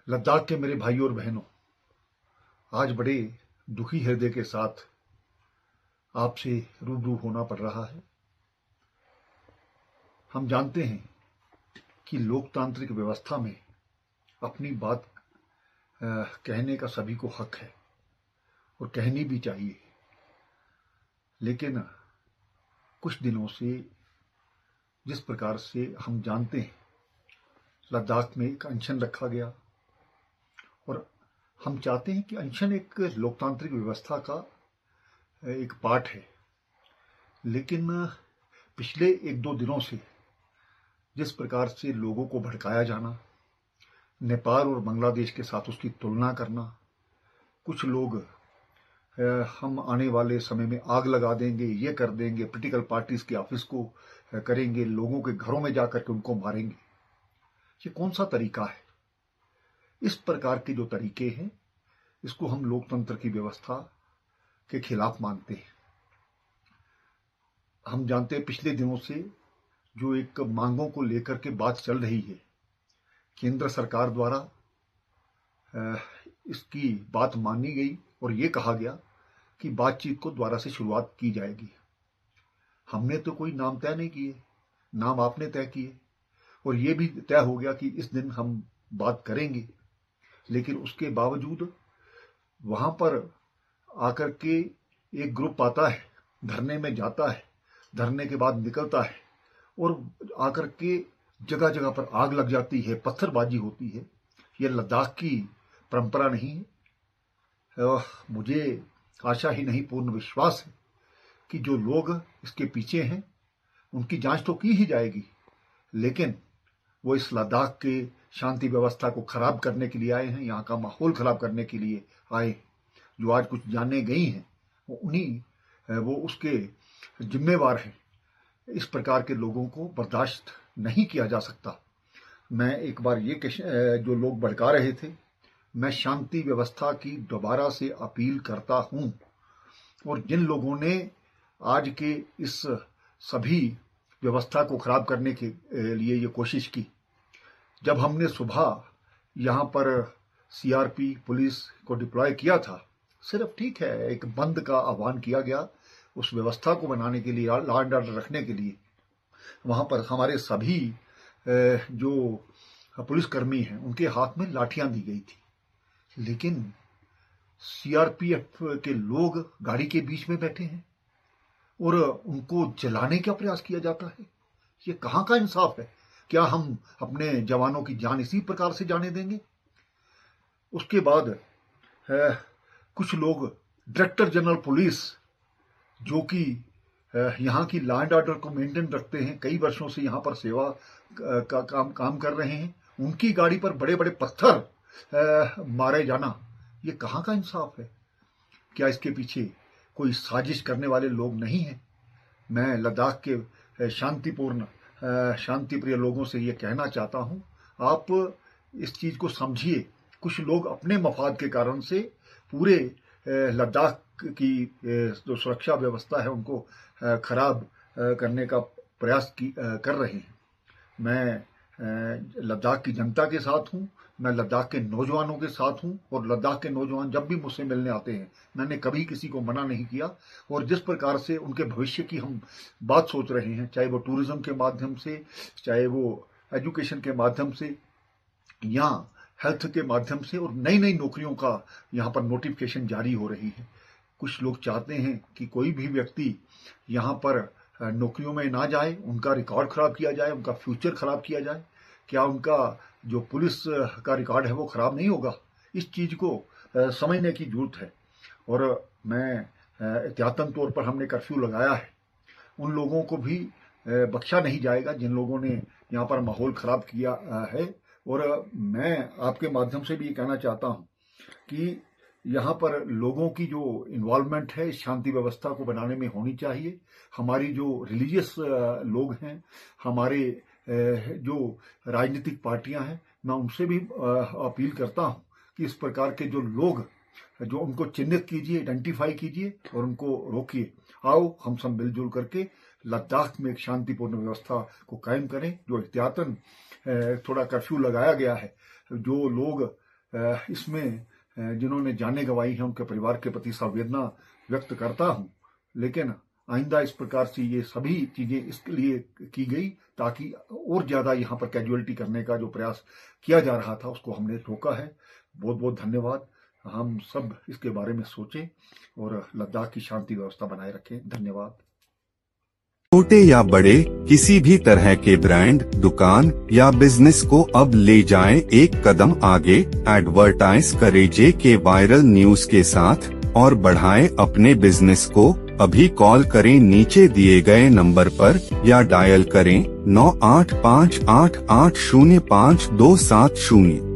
लद्दाख के मेरे भाइयों और बहनों, आज बड़े दुखी हृदय के साथ आपसे रूबरू होना पड़ रहा है। हम जानते हैं कि लोकतांत्रिक व्यवस्था में अपनी बात कहने का सभी को हक है और कहनी भी चाहिए, लेकिन कुछ दिनों से जिस प्रकार से हम जानते हैं लद्दाख में एक अनशन रखा गया और हम चाहते हैं कि अनशन एक लोकतांत्रिक व्यवस्था का एक पार्ट है, लेकिन पिछले एक दो दिनों से जिस प्रकार से लोगों को भड़काया जाना, नेपाल और बांग्लादेश के साथ उसकी तुलना करना, कुछ लोग हम आने वाले समय में आग लगा देंगे, ये कर देंगे, पॉलिटिकल पार्टीज के ऑफिस को करेंगे, लोगों के घरों में जाकर के उनको मारेंगे, ये कौन सा तरीका है? इस प्रकार के जो तरीके हैं इसको हम लोकतंत्र की व्यवस्था के खिलाफ मानते हैं। हम जानते हैं पिछले दिनों से जो एक मांगों को लेकर के बात चल रही है, केंद्र सरकार द्वारा इसकी बात मानी गई और ये कहा गया कि बातचीत को दोबारा से शुरुआत की जाएगी। हमने तो कोई नाम तय नहीं किए, नाम आपने तय किए और ये भी तय हो गया कि इस दिन हम बात करेंगे, लेकिन उसके बावजूद वहां पर आकर के एक ग्रुप आता है, धरने में जाता है, धरने के बाद निकलता है और आकर के जगह जगह पर आग लग जाती है, पत्थरबाजी होती है। यह लद्दाख की परंपरा नहीं है। मुझे आशा ही नहीं पूर्ण विश्वास है कि जो लोग इसके पीछे हैं उनकी जांच तो की ही जाएगी, लेकिन वो इस लद्दाख के शांति व्यवस्था को खराब करने के लिए आए हैं, यहाँ का माहौल खराब करने के लिए आए। जो आज कुछ जाने गई हैं वो उसके जिम्मेवार हैं। इस प्रकार के लोगों को बर्दाश्त नहीं किया जा सकता। मैं एक बार ये जो लोग भड़का रहे थे, मैं शांति व्यवस्था की दोबारा से अपील करता हूं और जिन लोगों ने आज के इस सभी व्यवस्था को खराब करने के लिए ये कोशिश की, जब हमने सुबह यहाँ पर सीआरपी पुलिस को डिप्लॉय किया था, सिर्फ ठीक है एक बंद का आह्वान किया गया उस व्यवस्था को बनाने के लिए, लॉ एंड ऑर्डर रखने के लिए। वहाँ पर हमारे सभी जो पुलिसकर्मी हैं उनके हाथ में लाठियां दी गई थी, लेकिन सीआरपीएफ के लोग गाड़ी के बीच में बैठे हैं और उनको जलाने का प्रयास किया जाता है। ये कहाँ का इंसाफ है? क्या हम अपने जवानों की जान इसी प्रकार से जाने देंगे? उसके बाद कुछ लोग डायरेक्टर जनरल पुलिस जो कि यहाँ की लॉ एंड ऑर्डर को मेंटेन रखते हैं, कई वर्षों से यहाँ पर सेवा का काम कर रहे हैं, उनकी गाड़ी पर बड़े बड़े पत्थर मारे जाना, ये कहाँ का इंसाफ है? क्या इसके पीछे कोई साजिश करने वाले लोग नहीं हैं? मैं लद्दाख के शांति प्रिय लोगों से ये कहना चाहता हूँ, आप इस चीज को समझिए। कुछ लोग अपने मफाद के कारण से पूरे लद्दाख की जो सुरक्षा व्यवस्था है उनको खराब करने का प्रयास कर रहे हैं। मैं लद्दाख की जनता के साथ हूँ, मैं लद्दाख के नौजवानों के साथ हूँ और लद्दाख के नौजवान जब भी मुझसे मिलने आते हैं मैंने कभी किसी को मना नहीं किया। और जिस प्रकार से उनके भविष्य की हम बात सोच रहे हैं, चाहे वो टूरिज्म के माध्यम से, चाहे वो एजुकेशन के माध्यम से या हेल्थ के माध्यम से, और नई नई नौकरियों का यहाँ पर नोटिफिकेशन जारी हो रही है। कुछ लोग चाहते हैं कि कोई भी व्यक्ति यहाँ पर नौकरियों में ना जाए, उनका रिकॉर्ड खराब किया जाए, उनका फ्यूचर खराब किया जाए। क्या उनका जो पुलिस का रिकॉर्ड है वो खराब नहीं होगा? इस चीज को समझने की जरूरत है। और मैं एहतियातन तौर पर हमने कर्फ्यू लगाया है, उन लोगों को भी बख्शा नहीं जाएगा जिन लोगों ने यहाँ पर माहौल खराब किया है। और मैं आपके माध्यम से भी ये कहना चाहता हूँ कि यहाँ पर लोगों की जो इन्वॉल्वमेंट है इस शांति व्यवस्था को बनाने में होनी चाहिए। हमारी जो रिलीजियस लोग हैं, हमारे जो राजनीतिक पार्टियां हैं, मैं उनसे भी अपील करता हूं कि इस प्रकार के जो लोग जो उनको चिन्हित कीजिए, आइडेंटिफाई कीजिए और उनको रोकिए। आओ हम सब मिलजुल करके लद्दाख में एक शांतिपूर्ण व्यवस्था को कायम करें। जो एहतियातन थोड़ा कर्फ्यू लगाया गया है, जो लोग इसमें जिन्होंने जानें गंवाई हैं उनके परिवार के प्रति संवेदना व्यक्त करता हूं, लेकिन आइंदा इस प्रकार से ये सभी चीजें इसके लिए की गई ताकि और ज्यादा यहाँ पर कैजुअलिटी करने का जो प्रयास किया जा रहा था उसको हमने रोका है। बहुत बहुत धन्यवाद। हम सब इसके बारे में सोचें और लद्दाख की शांति व्यवस्था बनाए रखें। धन्यवाद। छोटे या बड़े किसी भी तरह के ब्रांड, दुकान या बिजनेस को अब ले जाएं एक कदम आगे। एडवर्टाइज करें JK वायरल न्यूज के साथ और बढ़ाएं अपने बिजनेस को। अभी कॉल करें नीचे दिए गए नंबर पर या डायल करें 9858805270।